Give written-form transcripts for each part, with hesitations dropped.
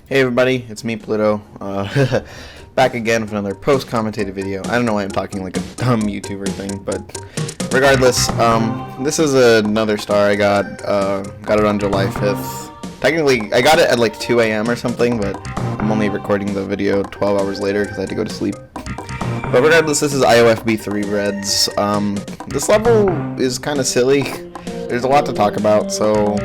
Hey everybody, it's me, Pluto, back again with another post-commentated video. I don't know why I'm talking like a dumb YouTuber thing, but regardless, this is another star I got it on July 5th. Technically, I got it at like 2 a.m. or something, but I'm only recording the video 12 hours later because I had to go to sleep. But regardless, this is IOFB3 Reds. This level is kind of silly. There's a lot to talk about, so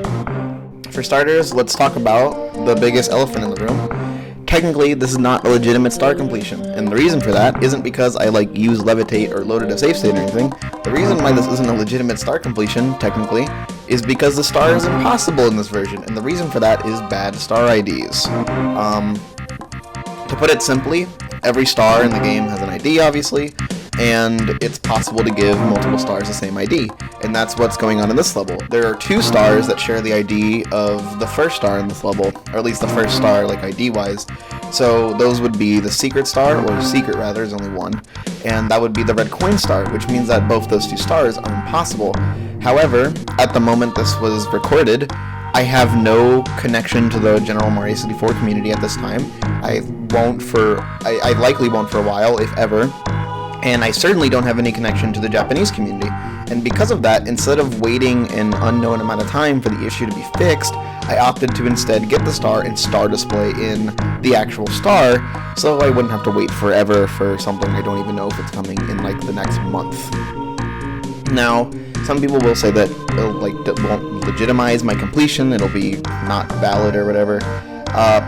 for starters, let's talk about the biggest elephant in the room. Technically, this is not a legitimate star completion, and the reason for that isn't because I used Levitate or loaded a save state or anything. The reason why this isn't a legitimate star completion, technically, is because the star is impossible in this version, and the reason for that is bad star IDs. To put it simply, every star in the game has an ID, obviously, and it's possible to give multiple stars the same ID, and that's what's going on in this level. There are two stars that share the ID of the first star in this level, or at least the first star, ID-wise. So those would be the secret star, or secret rather, there's only one, and that would be the red coin star, which means that both those two stars are impossible. However, at the moment this was recorded, I have no connection to the general Mario 64 community at this time. I likely won't for a while, if ever. And I certainly don't have any connection to the Japanese community. And because of that, instead of waiting an unknown amount of time for the issue to be fixed, I opted to instead get the star and star display in the actual star, so I wouldn't have to wait forever for something I don't even know if it's coming in the next month. Now, some people will say that it won't legitimize my completion, it'll be not valid or whatever.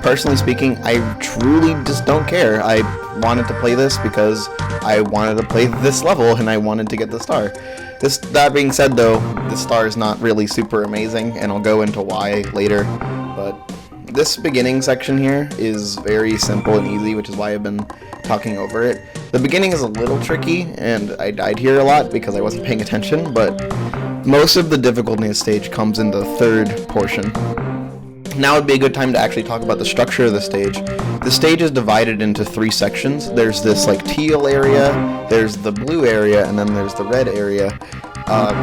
Personally speaking, I truly just don't care. I wanted to play this because I wanted to play this level and I wanted to get the star. That being said though, the star is not really super amazing, and I'll go into why later, but this beginning section here is very simple and easy, which is why I've been talking over it. The beginning is a little tricky, and I died here a lot because I wasn't paying attention, but most of the difficulty in this stage comes in the third portion. Now would be a good time to actually talk about the structure of the stage. The stage is divided into three sections. There's this teal area, there's the blue area, and then there's the red area.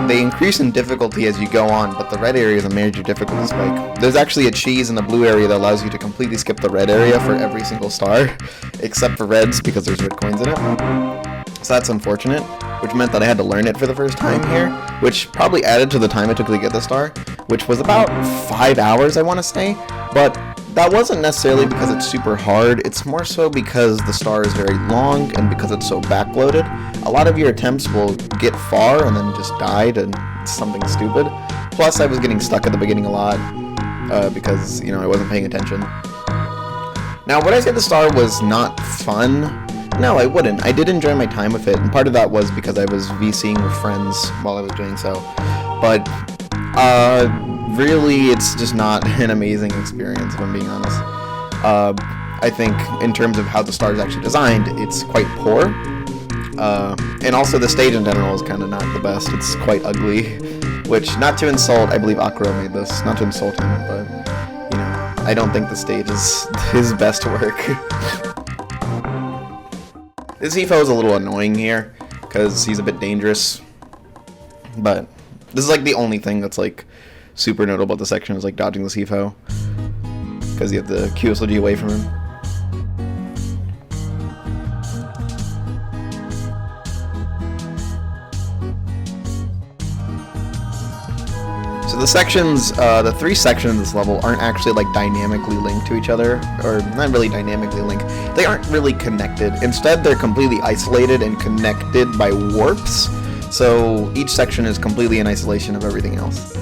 They increase in difficulty as you go on, but the red area is a major difficulty spike. There's actually a cheese in the blue area that allows you to completely skip the red area for every single star, except for reds because there's red coins in it. So that's unfortunate, which meant that I had to learn it for the first time here, which probably added to the time it took to get the star, which was about 5 hours, I want to say. But that wasn't necessarily because it's super hard, it's more so because the star is very long and because it's so backloaded. A lot of your attempts will get far and then just die to something stupid. Plus, I was getting stuck at the beginning a lot because, I wasn't paying attention. Now, would I say the star was not fun? No, I wouldn't. I did enjoy my time with it, and part of that was because I was VCing with friends while I was doing so. But, really, it's just not an amazing experience, if I'm being honest. I think, in terms of how the star is actually designed, it's quite poor. And also the stage in general is kind of not the best. It's quite ugly, which, not to insult, I believe Akuro made this, not to insult him, but, I don't think the stage is his best work. This Hifo is a little annoying here, because he's a bit dangerous, but this is the only thing that's super notable about the section is dodging this Hifo, because you have the QSLG away from him. So the three sections of this level aren't actually dynamically linked to each other, or not really dynamically linked. They aren't really connected. Instead, they're completely isolated and connected by warps. So each section is completely in isolation of everything else.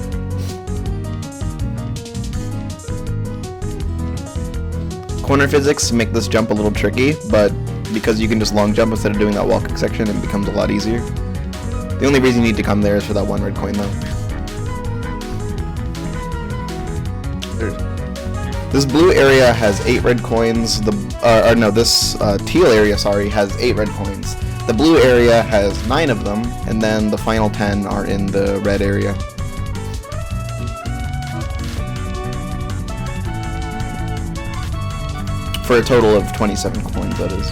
Corner physics make this jump a little tricky, but because you can just long jump instead of doing that wall kick section, it becomes a lot easier. The only reason you need to come there is for that one red coin, though. This blue area has 8 red coins. This teal area, has 8 red coins. The blue area has 9 of them, and then the final 10 are in the red area. For a total of 27 coins, that is.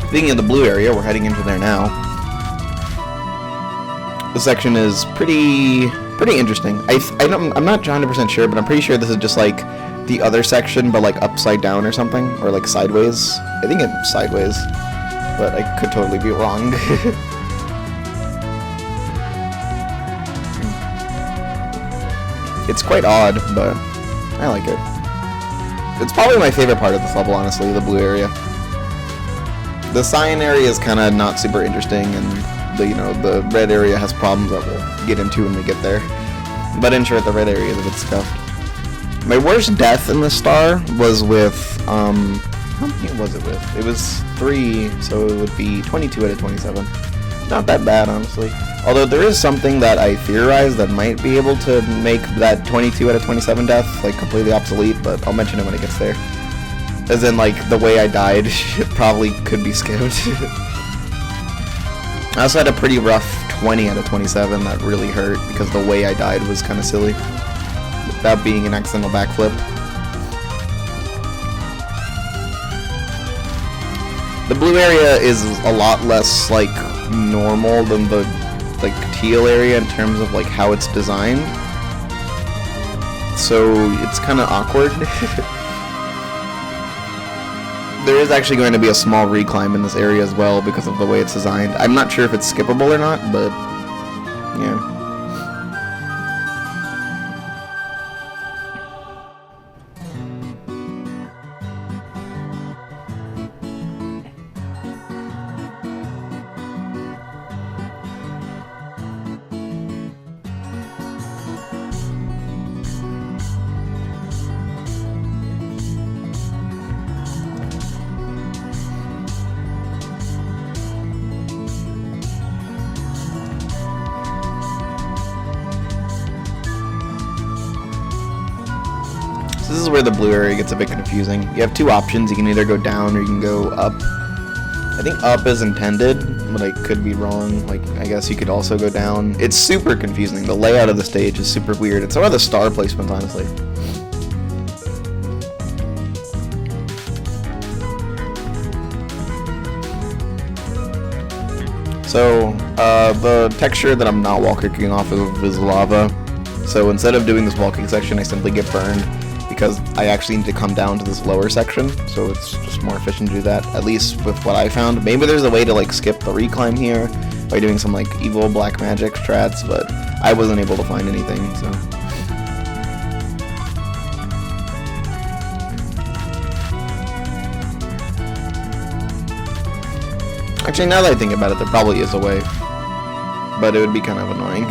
Speaking of the blue area, we're heading into there now. This section is pretty pretty interesting. I'm not 100% sure, but I'm pretty sure this is just like the other section, but like upside down or something, or like sideways. I think it's sideways, but I could totally be wrong. It's quite odd, but I like it. It's probably my favorite part of this level, honestly, the blue area. The cyan area is kind of not super interesting, and the red area has problems that we'll get into when we get there. But in short, the red area is a bit scuffed. My worst death in the star was with, how many was it with? It was 3, so it would be 22 out of 27. Not that bad, honestly. Although there is something that I theorized that might be able to make that 22 out of 27 death, like, completely obsolete, but I'll mention it when it gets there. As in, like, the way I died, it probably could be skipped. I also had a pretty rough 20 out of 27 that really hurt, because the way I died was kind of silly. That being an accidental backflip. The blue area is a lot less, like, normal than the, like, teal area in terms of, like, how it's designed. So, it's kind of awkward. There is actually going to be a small reclimb in this area as well because of the way it's designed. I'm not sure if it's skippable or not, but, yeah. This is where the blue area gets a bit confusing. You have two options. You can either go down or you can go up. I think up is intended, but I could be wrong. Like, I guess you could also go down. It's super confusing. The layout of the stage is super weird. It's one of the star placements, honestly. So, the texture that I'm not wall kicking off of is lava. So instead of doing this wall kick section, I simply get burned, because I actually need to come down to this lower section, so it's just more efficient to do that, at least with what I found. Maybe there's a way to, like, skip the reclimb here by doing some, like, evil black magic strats, but I wasn't able to find anything, so. Actually, now that I think about it, there probably is a way, but it would be kind of annoying.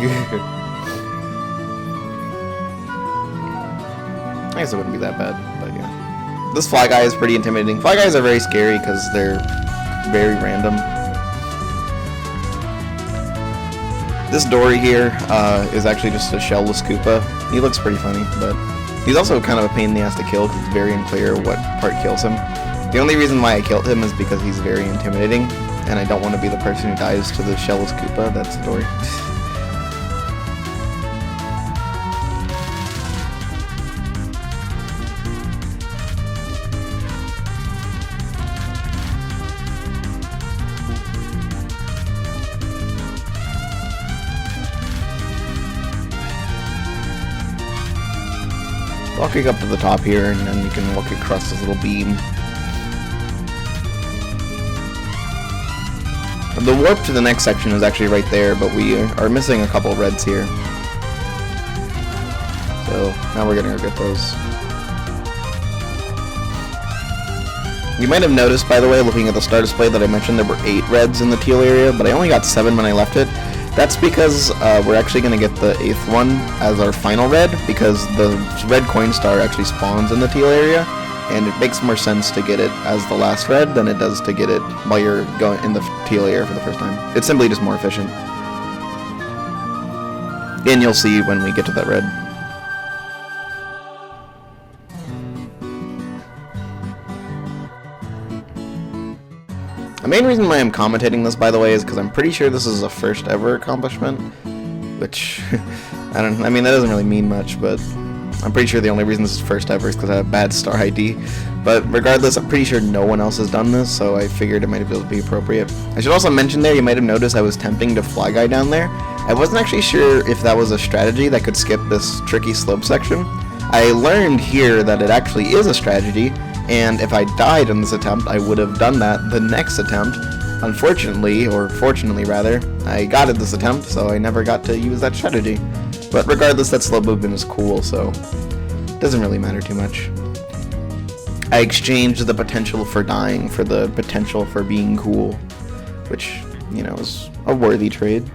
I guess it wouldn't be that bad, but yeah. This fly guy is pretty intimidating. Fly guys are very scary because they're very random. This Dory here is actually just a shellless Koopa. He looks pretty funny, but he's also kind of a pain in the ass to kill because it's very unclear what part kills him. The only reason why I killed him is because he's very intimidating, and I don't want to be the person who dies to the shellless Koopa. That's Dory. Walking up to the top here, and then you can walk across this little beam. The warp to the next section is actually right there, but we are missing a couple reds here. So now we're gonna go get those. You might have noticed, by the way, looking at the star display, that I mentioned there were 8 reds in the teal area, but I only got 7 when I left it. That's because we're actually going to get the 8th one as our final red, because the red coin star actually spawns in the teal area, and it makes more sense to get it as the last red than it does to get it while you're going in the teal area for the first time. It's simply just more efficient. And you'll see when we get to that red. The main reason why I'm commentating this, by the way, is because I'm pretty sure this is a first ever accomplishment, which, I mean, that doesn't really mean much, but I'm pretty sure the only reason this is first ever is because I have bad star ID. But regardless, I'm pretty sure no one else has done this, so I figured it might be appropriate. I should also mention there, you might have noticed I was attempting to fly guy down there. I wasn't actually sure if that was a strategy that could skip this tricky slope section. I learned here that it actually is a strategy, and if I died in this attempt, I would have done that the next attempt. Unfortunately, or fortunately rather, I got it this attempt, so I never got to use that strategy. But regardless, that slow movement is cool, so it doesn't really matter too much. I exchanged the potential for dying for the potential for being cool, which, you know, is a worthy trade.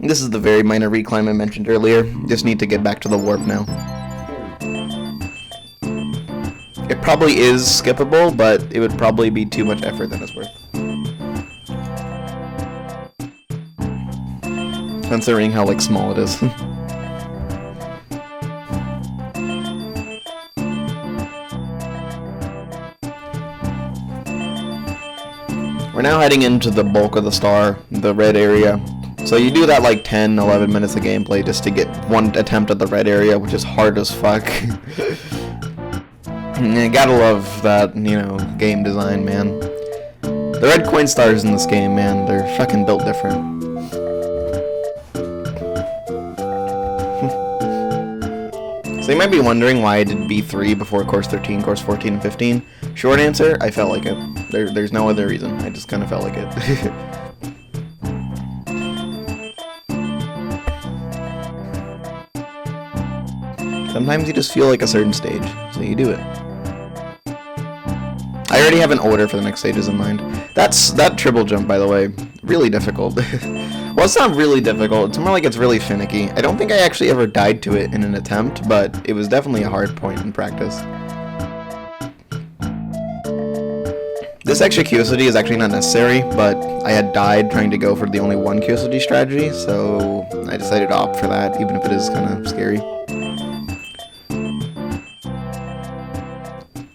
This is the very minor reclimb I mentioned earlier. Just need to get back to the warp now. It probably is skippable, but it would probably be too much effort than it's worth. Considering how, like, small it is. We're now heading into the bulk of the star, the red area. So you do that like 10-11 minutes of gameplay just to get one attempt at the red area, which is hard as fuck. You gotta love that, you know, game design, man. The red coin stars in this game, man, they're fucking built different. So you might be wondering why I did B3 before Course 13, Course 14, and 15. Short answer, I felt like it. There's no other reason. I just kind of felt like it. Sometimes you just feel like a certain stage, so you do it. I already have an order for the next stages in mind. That triple jump, by the way, really difficult. Well, it's not really difficult, it's more like it's really finicky. I don't think I actually ever died to it in an attempt, but it was definitely a hard point in practice. This extra curiosity is actually not necessary, but I had died trying to go for the only one curiosity strategy, so I decided to opt for that, even if it is kind of scary.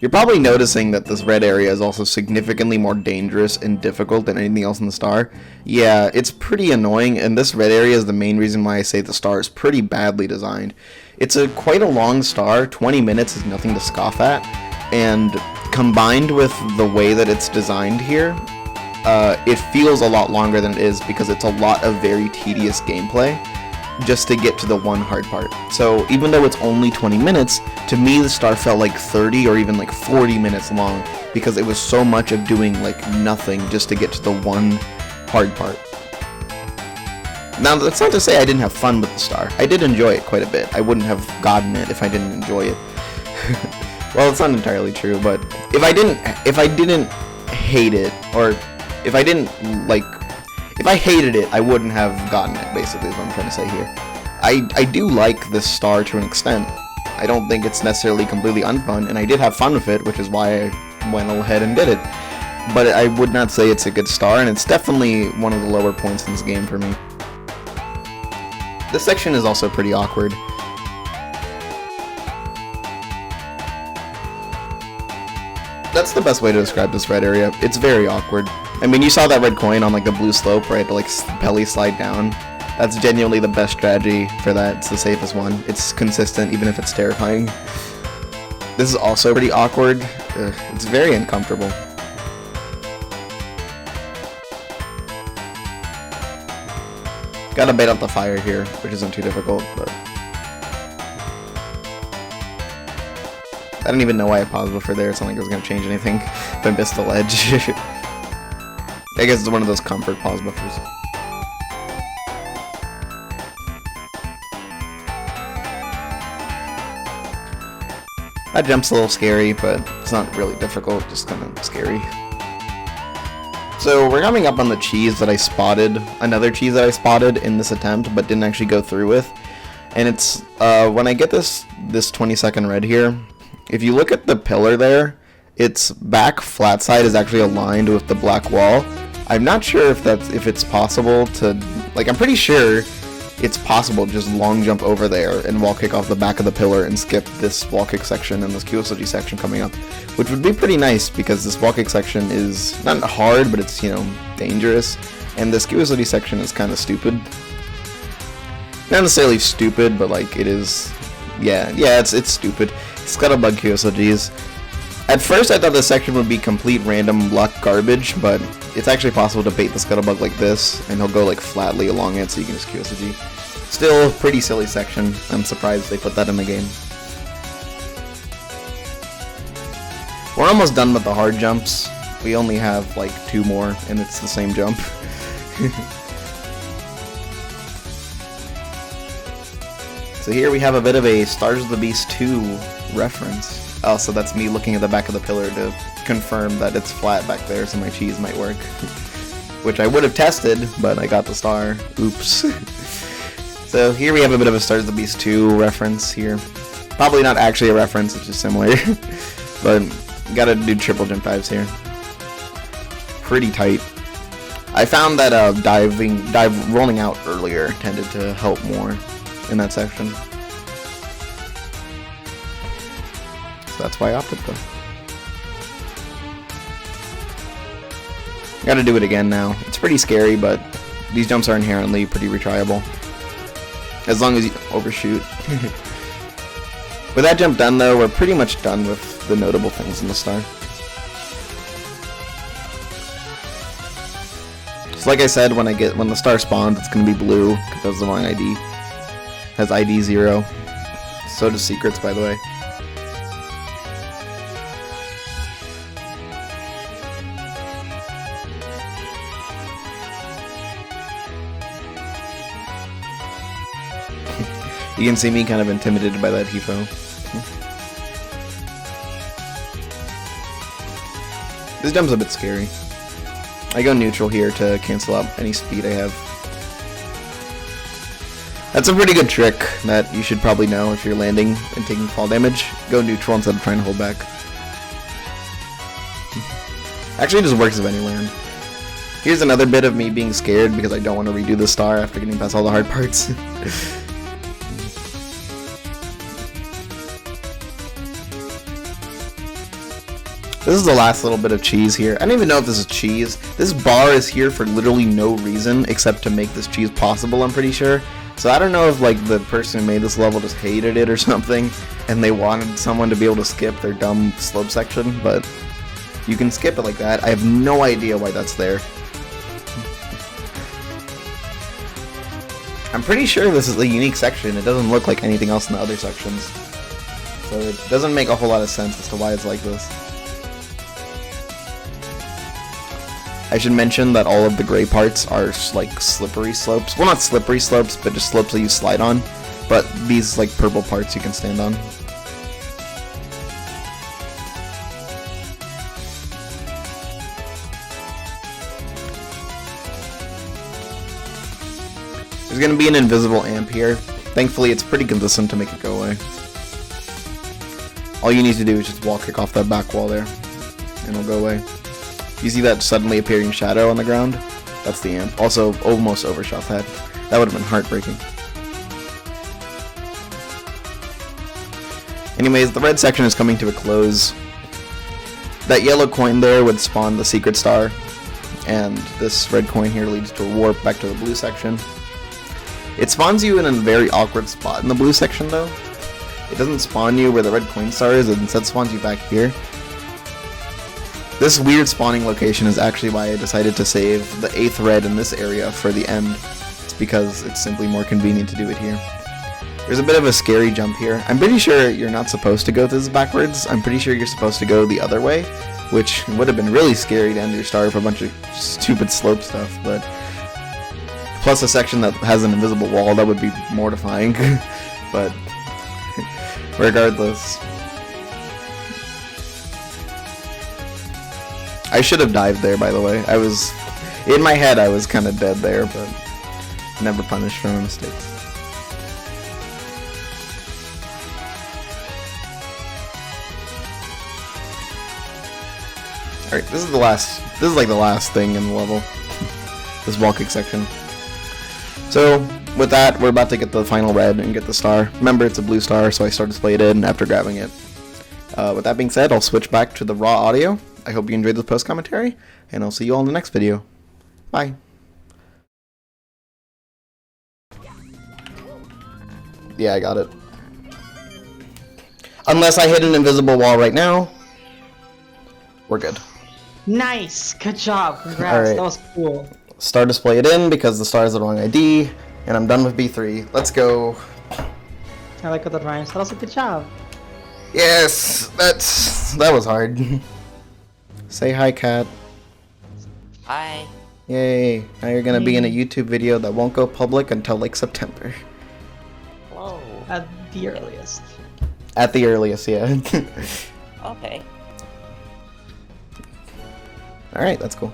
You're probably noticing that this red area is also significantly more dangerous and difficult than anything else in the star. Yeah, it's pretty annoying, and this red area is the main reason why I say the star is pretty badly designed. It's quite a long star, 20 minutes is nothing to scoff at, and combined with the way that it's designed here, it feels a lot longer than it is because it's a lot of very tedious gameplay just to get to the one hard part. So even though it's only 20 minutes, to me the star felt like 30 or even like 40 minutes long because it was so much of doing like nothing just to get to the one hard part. Now that's not to say I didn't have fun with the star. I did enjoy it quite a bit. I wouldn't have gotten it if I didn't enjoy it. Well, it's not entirely true, but if I didn't hate it, or if I hated it, I wouldn't have gotten it, basically, is what I'm trying to say here. I do like this star to an extent. I don't think it's necessarily completely unfun, and I did have fun with it, which is why I went ahead and did it. But I would not say it's a good star, and it's definitely one of the lower points in this game for me. This section is also pretty awkward. That's the best way to describe this red area. It's very awkward. I mean, you saw that red coin on like the blue slope where I had to like belly slide down. That's genuinely the best strategy for that. It's the safest one. It's consistent even if it's terrifying. This is also pretty awkward. It's very uncomfortable. Gotta bait out the fire here, which isn't too difficult, but I don't even know why I paused before there. It's not like it was going to change anything if I missed the ledge. I guess it's one of those comfort pause buffers. That jump's a little scary, but it's not really difficult, just kind of scary. So we're coming up on the cheese that I spotted, another cheese that I spotted in this attempt, but didn't actually go through with. And it's, when I get this 20-second red here, if you look at the pillar there, its back flat side is actually aligned with the black wall. I'm not sure if it's possible to, like, I'm pretty sure it's possible to just long jump over there and wall kick off the back of the pillar and skip this wall kick section and this QSOG section coming up, which would be pretty nice because this wall kick section is not hard, but it's, you know, dangerous, and this QSOG section is kind of stupid. Not necessarily stupid, but like it is. Yeah, it's stupid. Scuttlebug QSLGs. At first, I thought this section would be complete random luck garbage, but it's actually possible to bait the Scuttlebug like this, and he'll go like flatly along it, so you can just QSLG. Still, pretty silly section. I'm surprised they put that in the game. We're almost done with the hard jumps. We only have like 2 more, and it's the same jump. So here we have a bit of a Stars of the Beast 2 reference. Oh, so that's me looking at the back of the pillar to confirm that it's flat back there, so my cheese might work. Which I would have tested, but I got the star. Oops. So here we have a bit of a Stars of the Beast 2 reference here. Probably not actually a reference, it's just similar. But gotta do triple jump dives here. Pretty tight. I found that rolling out earlier tended to help more in that section. So that's why I opted for. Gotta do it again now. It's pretty scary, but these jumps are inherently pretty retryable. As long as you overshoot. With that jump done though, we're pretty much done with the notable things in the star. So like I said, when the star spawns, it's gonna be blue, because that was the wrong ID. Has ID 0. So does secrets, by the way. You can see me kind of intimidated by that HEFO. This jump's a bit scary. I go neutral here to cancel out any speed I have. That's a pretty good trick that you should probably know if you're landing and taking fall damage. Go neutral instead of trying to hold back. Actually, it just works if any land. Here's another bit of me being scared because I don't want to redo the star after getting past all the hard parts. This is the last little bit of cheese here. I don't even know if this is cheese. This bar is here for literally no reason except to make this cheese possible, I'm pretty sure. So I don't know if like the person who made this level just hated it or something and they wanted someone to be able to skip their dumb slope section, but you can skip it like that. I have no idea why that's there. I'm pretty sure this is a unique section. It doesn't look like anything else in the other sections. So it doesn't make a whole lot of sense as to why it's like this. I should mention that all of the gray parts are like slippery slopes. Well, not slippery slopes, but just slopes that you slide on. But these like purple parts you can stand on. There's going to be an invisible amp here. Thankfully, it's pretty consistent to make it go away. All you need to do is just wall kick off that back wall there, and it'll go away. You see that suddenly appearing shadow on the ground? That's the amp. Also, almost overshot that. That would have been heartbreaking. Anyways, the red section is coming to a close. That yellow coin there would spawn the secret star, and this red coin here leads to a warp back to the blue section. It spawns you in a very awkward spot in the blue section though. It doesn't spawn you where the red coin star is, it instead spawns you back here. This weird spawning location is actually why I decided to save the 8th red in this area for the end. It's because it's simply more convenient to do it here. There's a bit of a scary jump here. I'm pretty sure you're not supposed to go this backwards. I'm pretty sure you're supposed to go the other way, which would have been really scary to end your star for a bunch of stupid slope stuff, but plus a section that has an invisible wall, that would be mortifying. But regardless, I should have dived there, by the way. I was, in my head, I was kind of dead there, but never punished for my mistakes. Alright, this is like the last thing in the level. This wall kick section. So, with that, we're about to get the final red and get the star. Remember, it's a blue star, so I star displayed it after grabbing it. With that being said, I'll switch back to the raw audio. I hope you enjoyed this post commentary, and I'll see you all in the next video. Bye. Yeah, I got it. Unless I hit an invisible wall right now, we're good. Nice! Good job. Congrats. All right. That was cool. Star display it in because the star is the wrong ID, and I'm done with B3. Let's go. I like what that rhymes. That was a good job. Yes, that was hard. Say hi, Kat. Hi. Yay! Now you're gonna be in a YouTube video that won't go public until like September. Whoa. At the earliest. At the earliest, yeah. Okay. All right, that's cool.